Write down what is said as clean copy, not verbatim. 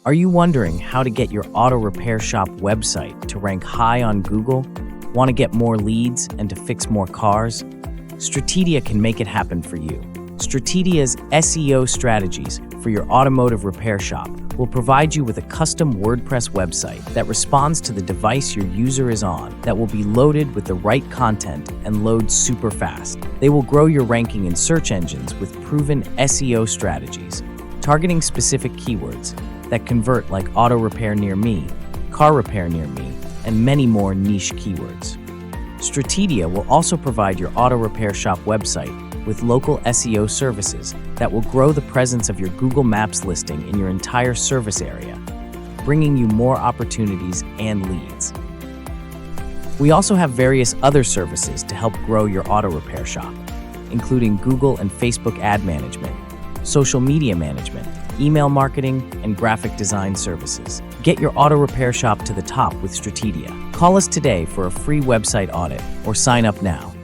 Are you wondering how to get your auto repair shop website to rank high on Google? Want to get more leads and to fix more cars? Stratedia can make it happen for you. Stratedia's SEO strategies for your automotive repair shop will provide you with a custom WordPress website that responds to the device your user is on, that will be loaded with the right content and loads super fast. They will grow your ranking in search engines with proven SEO strategies, targeting specific keywords that convert, like auto repair near me, car repair near me, and many more niche keywords. Stratedia will also provide your auto repair shop website with local SEO services that will grow the presence of your Google Maps listing in your entire service area, bringing you more opportunities and leads. We also have various other services to help grow your auto repair shop, including Google and Facebook ad management, social media management, email marketing, and graphic design services. Get your auto repair shop to the top with Stratedia. Call us today for a free website audit or sign up now.